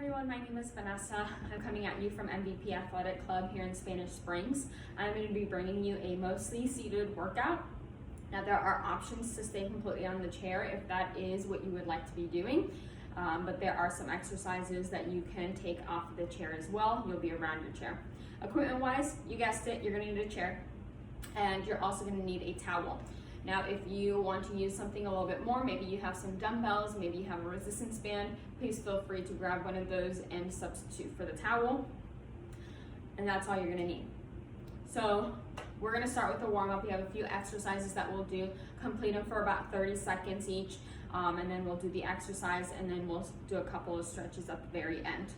everyone, my name is Vanessa. I'm coming at you from MVP Athletic Club here in Spanish Springs. I'm going to be bringing you a mostly seated workout. Now there are options to stay completely on the chair if that is what you would like to be doing, but there are some exercises that you can take off the chair as well. You'll be around your chair. Equipment wise, you guessed it, you're going to need a chair and you're also going to need a towel. Now, if you want to use something a little bit more, maybe you have some dumbbells, maybe you have a resistance band, please feel free to grab one of those and substitute for the towel. And that's all you're gonna need. So we're gonna start with a warm up. We have a few exercises that we'll do, complete them for about 30 seconds each, and then we'll do the exercise, and then we'll do a couple of stretches at the very end.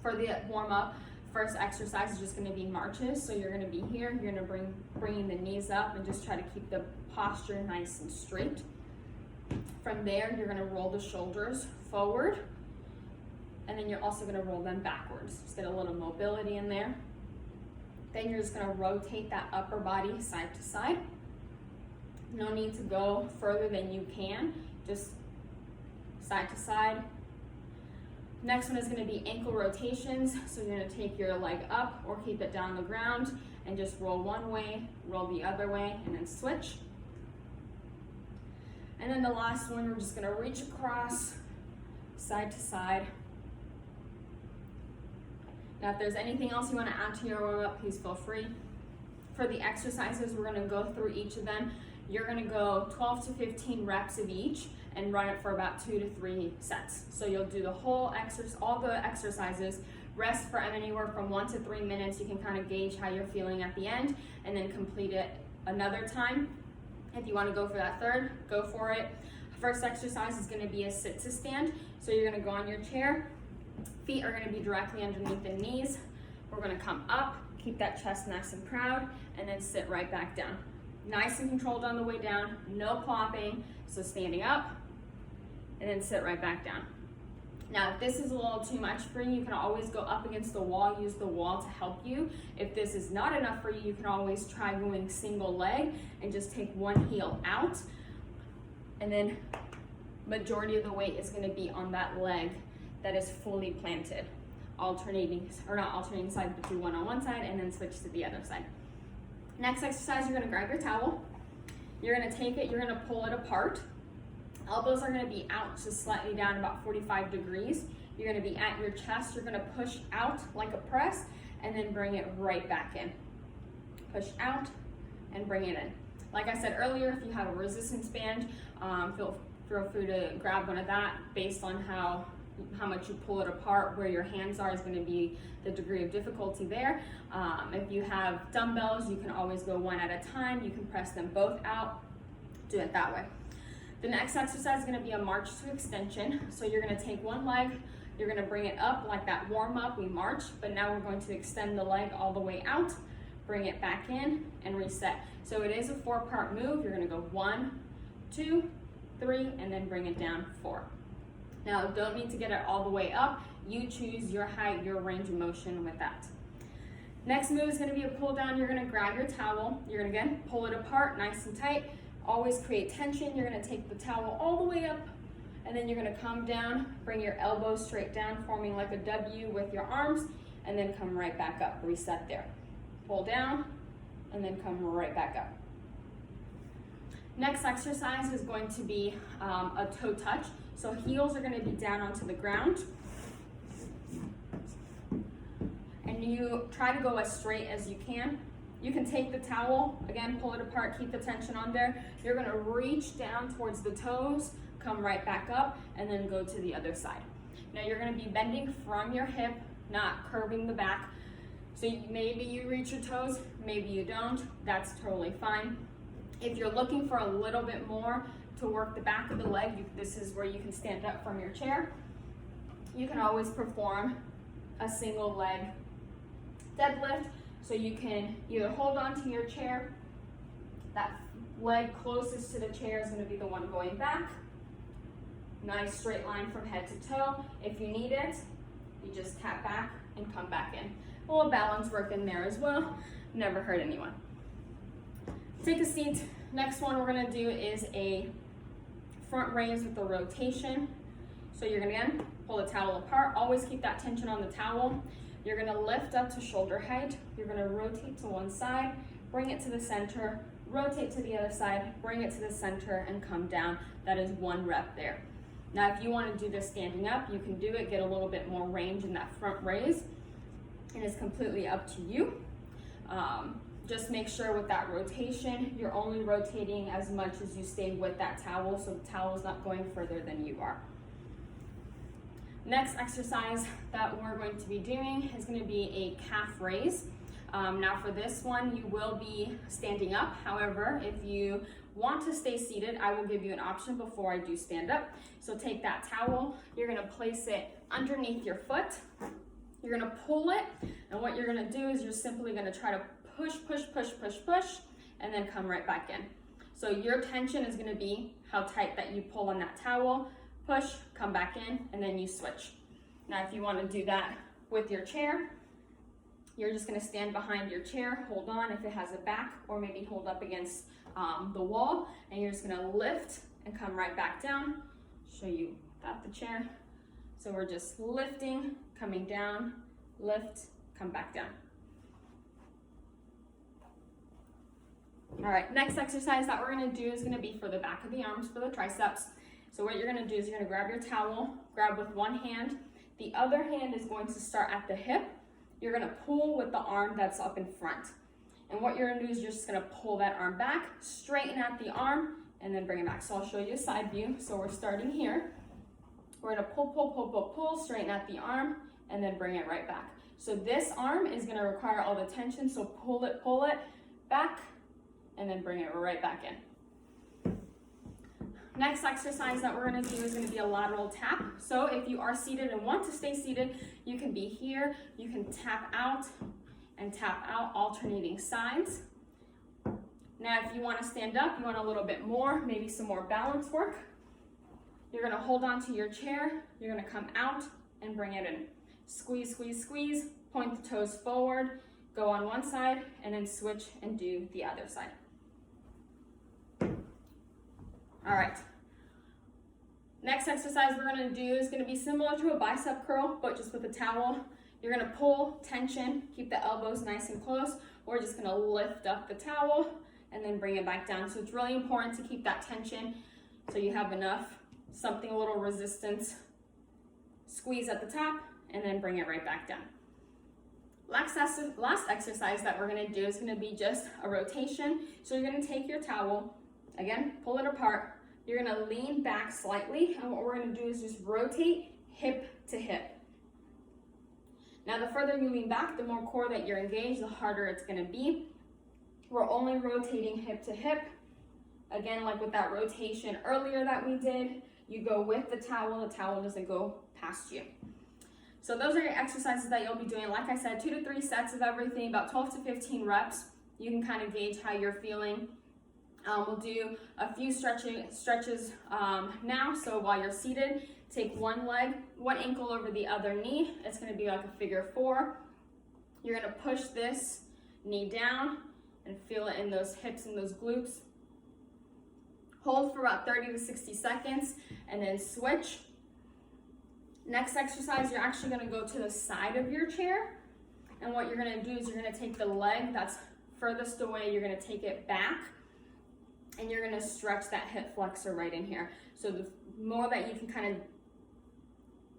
For the warm up, first exercise is just going to be marches. So you're going to be here, you're going to bringing the knees up and just try to keep the posture nice and straight. From there, you're going to roll the shoulders forward, and then you're also going to roll them backwards. Just get a little mobility in there. Then you're just going to rotate that upper body side to side. No need to go further than you can, just side to side. Next one is going to be ankle rotations. So you're going to take your leg up or keep it down on the ground and just roll one way, roll the other way, and then switch. And then the last one, we're just going to reach across side to side. Now, if there's anything else you want to add to your warm-up, please feel free. For the exercises, we're going to go through each of them. You're going to go 12 to 15 reps of each and run it for about 2 to 3 sets. So you'll do the whole all the exercises, rest for anywhere from 1 to 3 minutes. You can kind of gauge how you're feeling at the end and then complete it another time. If you want to go for that third, go for it. First exercise is going to be a sit to stand. So you're going to go on your chair. Feet are going to be directly underneath the knees. We're going to come up, keep that chest nice and proud, and then sit right back down. Nice and controlled on the way down, no plopping. So standing up and then sit right back down. Now, if this is a little too much for you, you can always go up against the wall, use the wall to help you. If this is not enough for you, you can always try going single leg and just take one heel out. And then majority of the weight is going to be on that leg that is fully planted. Not alternating sides, but do one on one side and then switch to the other side. Next exercise, you're going to grab your towel. You're going to take it, you're going to pull it apart. Elbows are going to be out just slightly down, about 45 degrees. You're going to be at your chest. You're going to push out like a press and then bring it right back in. Push out and bring it in. Like I said earlier, if you have a resistance band, feel free to grab one of that. Based on how much you pull it apart, where your hands are is going to be the degree of difficulty there. If you have dumbbells, you can always go one at a time. You can press them both out, do it that way. The next exercise is going to be a march to extension. So you're going to take one leg, you're going to bring it up like that warm up, we march, but now we're going to extend the leg all the way out, bring it back in and reset. So it is a 4-part move. You're going to go 1, 2, 3, and then bring it down 4. Now, don't need to get it all the way up. You choose your height, your range of motion with that. Next move is going to be a pull down. You're going to grab your towel. You're going to, again, pull it apart nice and tight. Always create tension. You're going to take the towel all the way up, and then you're going to come down, bring your elbows straight down, forming like a W with your arms, and then come right back up. Reset there. Pull down, and then come right back up. Next exercise is going to be a toe touch. So heels are going to be down onto the ground. And you try to go as straight as you can. You can take the towel, again, pull it apart, keep the tension on there. You're going to reach down towards the toes, come right back up, and then go to the other side. Now you're going to be bending from your hip, not curving the back. So maybe you reach your toes, maybe you don't. That's totally fine. If you're looking for a little bit more to work the back of the leg, this is where you can stand up from your chair. You can always perform a single leg deadlift. So you can either hold on to your chair, that leg closest to the chair is going to be the one going back. Nice straight line from head to toe. If you need it, you just tap back and come back in. A little balance work in there as well. Never hurt anyone. Take a seat. Next one we're going to do is a front raise with a rotation. So you're gonna, again, pull the towel apart. Always keep that tension on the towel. You're gonna lift up to shoulder height. You're gonna rotate to one side, bring it to the center, rotate to the other side, bring it to the center, and come down. That is 1 rep there. Now, if you want to do this standing up, you can do it, get a little bit more range in that front raise, and it's completely up to you. Just make sure with that rotation, you're only rotating as much as you stay with that towel, so the towel is not going further than you are. Next exercise that we're going to be doing is going to be a calf raise. Now for this one, you will be standing up. However, if you want to stay seated, I will give you an option before I do stand up. So take that towel, you're gonna place it underneath your foot. You're gonna pull it, and what you're gonna do is you're simply gonna try to push, push, push, push, push, and then come right back in. So your tension is gonna be how tight that you pull on that towel, push, come back in, and then you switch. Now, if you wanna do that with your chair, you're just gonna stand behind your chair, hold on if it has a back, or maybe hold up against the wall, and you're just gonna lift and come right back down. Show you without the chair. So we're just lifting, coming down, lift, come back down. All right, next exercise that we're gonna do is gonna be for the back of the arms, for the triceps. So what you're gonna do is you're gonna grab your towel, grab with one hand. The other hand is going to start at the hip. You're gonna pull with the arm that's up in front. And what you're gonna do is you're just gonna pull that arm back, straighten out the arm, and then bring it back. So I'll show you a side view. So we're starting here. We're gonna pull, pull, pull, pull, pull, straighten out the arm, and then bring it right back. So this arm is gonna require all the tension, so pull it, back, and then bring it right back in. Next exercise that we're gonna do is gonna be a lateral tap. So if you are seated and want to stay seated, you can be here, you can tap out and tap out, alternating sides. Now, if you wanna stand up, you want a little bit more, maybe some more balance work, you're gonna hold on to your chair, you're gonna come out and bring it in. Squeeze, squeeze, squeeze, point the toes forward, go on one side, and then switch and do the other side. All right. Next exercise we're gonna do is gonna be similar to a bicep curl, but just with a towel. You're gonna pull, tension, keep the elbows nice and close. We're just gonna lift up the towel and then bring it back down. So it's really important to keep that tension so you have enough, something a little resistance. Squeeze at the top and then bring it right back down. Last exercise that we're gonna do is gonna be just a rotation. So you're gonna take your towel, again, pull it apart. You're gonna lean back slightly, and what we're gonna do is just rotate hip to hip. Now, the further you lean back, the more core that you're engaged, the harder it's gonna be. We're only rotating hip to hip. Again, like with that rotation earlier that we did, you go with the towel doesn't go past you. So those are your exercises that you'll be doing. Like I said, 2 to 3 sets of everything, about 12 to 15 reps. You can kind of gauge how you're feeling. We'll do a few stretches now. So while you're seated, take one ankle over the other knee. It's gonna be like a figure 4. You're gonna push this knee down and feel it in those hips and those glutes. Hold for about 30 to 60 seconds and then switch. Next exercise, you're actually gonna go to the side of your chair. And what you're gonna do is you're gonna take the leg that's furthest away, you're gonna take it back, and you're gonna stretch that hip flexor right in here. So the more that you can kind of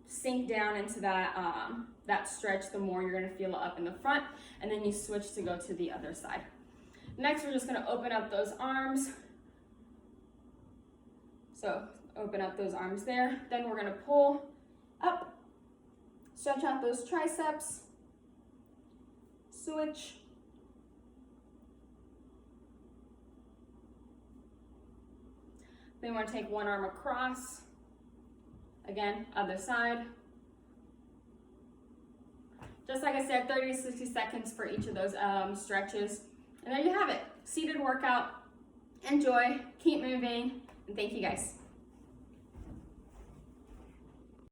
sink down into that stretch, the more you're gonna feel it up in the front, and then you switch to go to the other side. Next, we're just gonna open up those arms. So open up those arms there. Then we're gonna pull up, stretch out those triceps, switch. Then we're gonna take one arm across. Again, other side. Just like I said, 30 to 60 seconds for each of those stretches. And there you have it, seated workout. Enjoy, keep moving, and thank you guys.